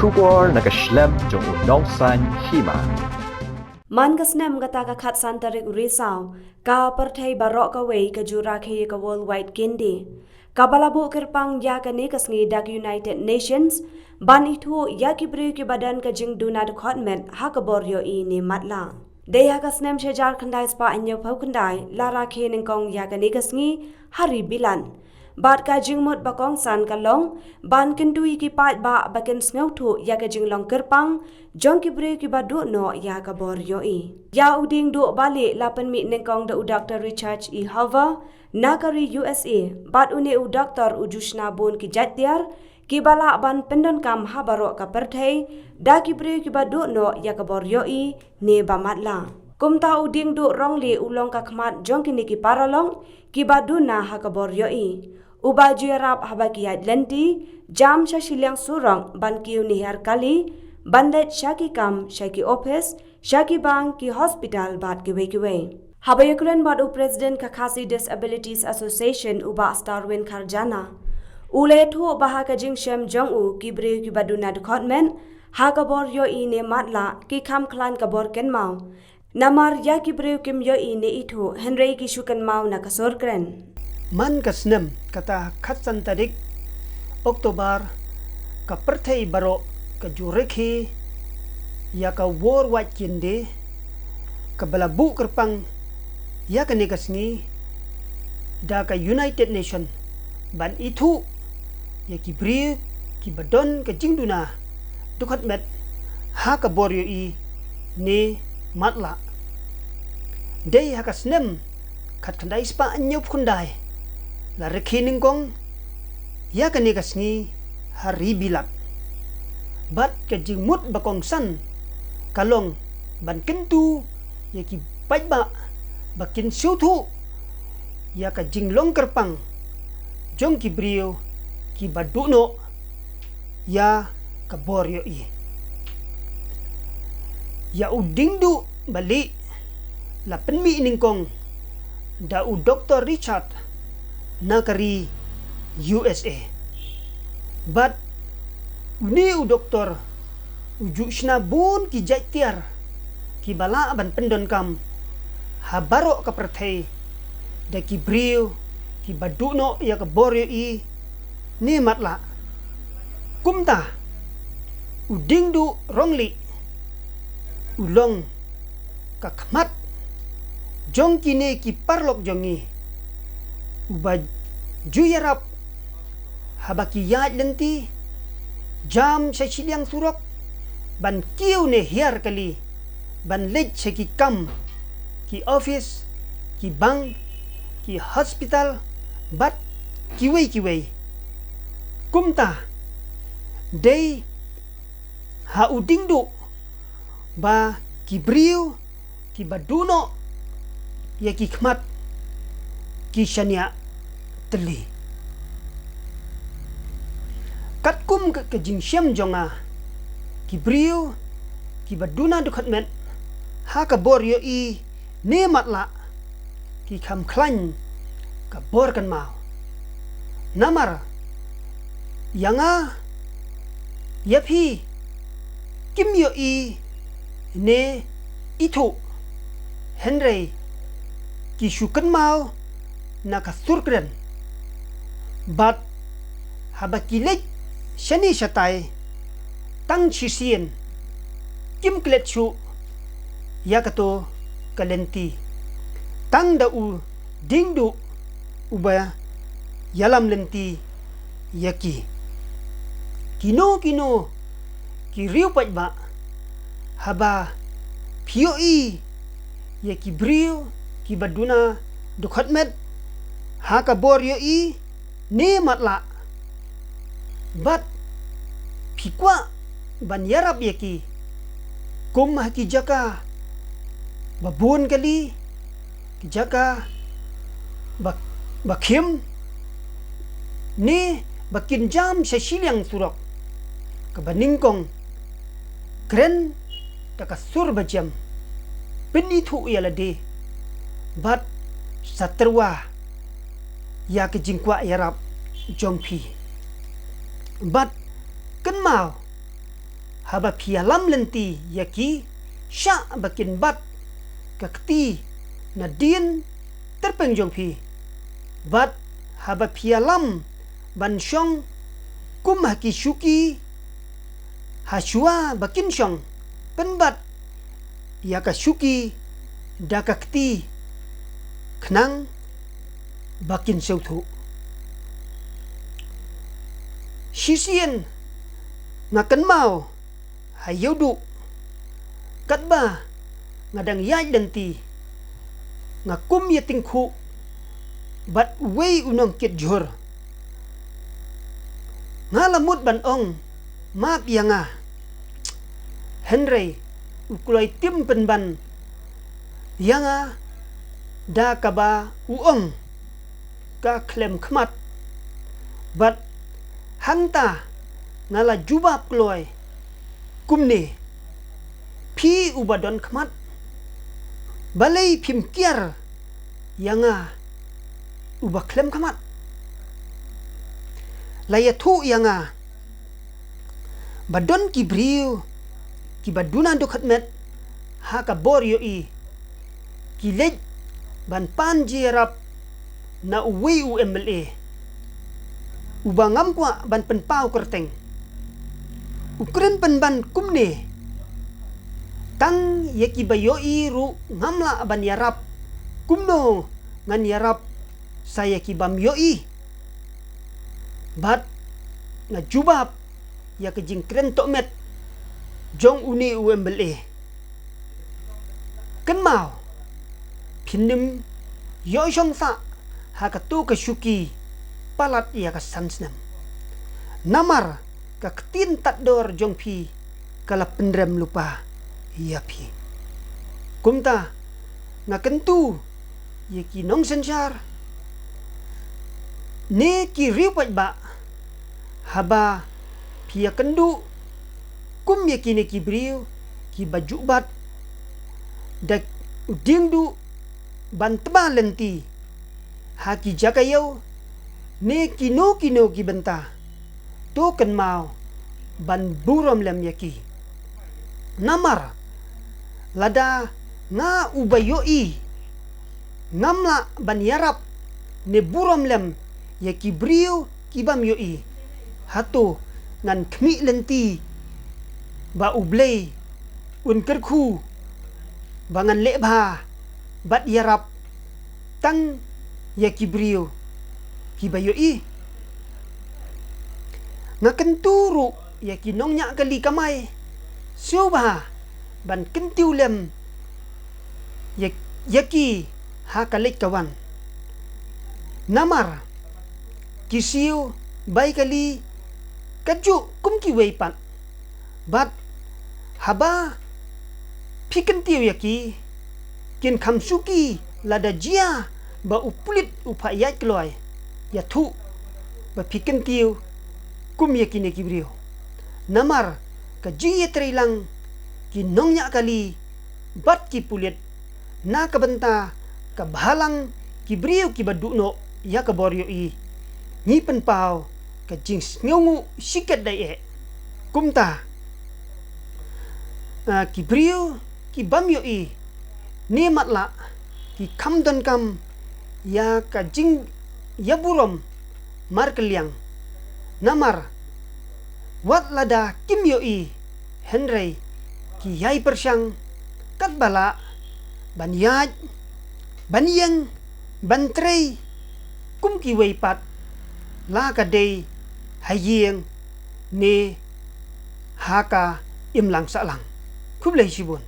Shubor na kashlem jong unongsan hima. Man kasnem gata ka khat santarik urisaw, ka perthai barok ka wei ka jura khe ka worldwide kindi. Kabalabu kirpang ya ka ni kasngi dak United Nations, ban itu ya kibri ki badan ka jing dunad khotmet ha ka boryo I ni matla. Deya kasnem shejar khandai spa anyo phau khandai, lara khe ningkong ya ka ni kasngi hari bilan. Bat ka jing mot bakong san ka long, ban kentui ki pat ba bakin sngaw thu ya ka jing long kirpang, jong ki bre ki badu no ya ka bor I. Ya uding do bali lapan mi nengkong da u Dr. Richard E. Hoover, nakari USA, bat une u Dr. Ujushna Bun ki jatiar, ki bala ban pendon kam habaro ka perthai, da ki bre ki badu no ya ka bor I, ne bamatla. Kumta uding do rongli ulong ka khmat jong kini ki paralong, ki badu na ha ka bor I. Uba juerap habaki Atlanti, jam shashilyang surang ban kiu nihar kali, bandet shaki kam shaki office, shaki bang ki hospital bat kiwe. Habayukren bat u President Kakasi Disabilities Association uba Starwin Karjana. Ule thu bahaka jing shem jong u kibre ki baduna department, ha kabor I ne matla ki kam klan kabor ken mau. Namar ya kibre kim I ne itu Henry ki shukan mau na kasor kren. Man kasnem kata khatsan tarik Oktober ka perthai baro ka jurekhi ya ka worldwide kinde ka balabu kerpang ya ka nikasngi da ka United Nation ban itu ya ki bri ki badon ka jingduna dukhat met ha ka boryo I ne matla dei ha kasnem khat khandai spa anyop khundai la rekining kong ya ka nikasngi hari bilak bat ka jingmut bakong san kalong ban kentu ya ki bajba bakin siuthu ya ka jinglong kerpang jong ki brio ki baduno ya ka boryo I ya udingdu bali la penmi ningkong da u Dr. Richard nakari USA but ni u doktor Ujushna Bun ki jatiar ki bala ban pendon kam habaro ka perthai da ki brio ki baduno ya ka boryo I ni matla kumta udingdu rongli ulong ka khmat jong kine ki parlok jongi uba juyarap habaki yad lenti jam sa silyang surok ban kiw ne hiar kali ban lej sa ki kam ki office ki bank ki hospital bat kiway kumta day ha udingdu ba ki briw ki baduno ya ki khmat ki shania teli katkum ke jing syam jonga ki brio ki baduna dukhat met ha ka bor I ne matla ki kham klan ka bor kan mau namar yanga yapi kim I ne itu Henry ki shukan mau na kasurkren bat habakilek shani shatai tang chisien kim kletchu yakato kalenti tang da u dingdu uba yalam lenti yaki kino ki riu pajba haba pio I yaki brio ki baduna dukhatmet ha ka boryo I ne matla bat pikwa ban yarap yaki kum haki jaka babun kali jaka bakim ne bakin jam sa silyang surok kabaningkong kren takasur bajam penithu yalade bat saterwa ya ke jingkwa yarap jongpi bat kenmau haba pialam lenti yaki sya bakin bat kakti na din terpengjong pi bat haba pialam ban syong kum haki syuki hasua bakin syong penbat yaka syuki dakakti kenang bakin sautu sisien ngakan mau hayudu katba ngadang yai denti ngakum yatingku bat wei unong kit jor ngalamut ban ong map yanga Henry ukulai tim penban yanga da kaba uong ka klem khmat bat hanta ngala jubab kloy kumne pi ubadon khmat balai phim kiar yanga uba klem khmat laya thu yanga badon ki briu ki baduna do khatmet ha ka bor yo i ki lej ban pan jirap na uwi u MLA ubangam kwa ban penpau kerteng ukren penban kumne tang yeki bayoi ru ngamla ban yarap kumno ngan yarap saya ki bam yoi bat na jubab ya ke jingkren tokmet jong uni u MLA kenmau pinim yo shong sa hakatu ke syuki palat ia ka sansnam namar ka ketin tador jong pi kala pendrem lupa ia pi kumta ngakentu ye ki nong sensar ne ki ripat ba haba pia kendu kum ye ki ne ki briu ki baju bat dak udingdu ban teba lenti haki jakayau ne kino ki benta to ken mau ban burom lem yaki namar lada nga ubayoi ngamla ban yarap ne burom lem yaki brio kibam yoi hato ngan khmi lenti ba ublei un kerku bangan lebha bat yarap tang yaki brio kibayoi ngakenturu yaki nongnya kali kamai sioba ban kentiu lem yaki hakalik kawan namar kisiu bai kali kaju kum ki weipat bat haba pikentiu yaki kin kamsuki lada jia ba upulit upayat keloy ya thu ba pikentiu kum yaki ne kibrio namar ka jiye trilang ki nongnya kali bat ki pulit na kabenta ka bahalang kibrio ki badukno ya ka boryo i ni penpau ka jing ngongu siket dai kumta kibrio ki bamyo i ni matla ki kam don kam ya ka jing ya burom mar keliang namar wat lada kimyo i Henry ki yai persyang kat bala ban yaj ban yang ban trei kum ki weipat la ka dei hayeng ne haka imlang salang kublai sibun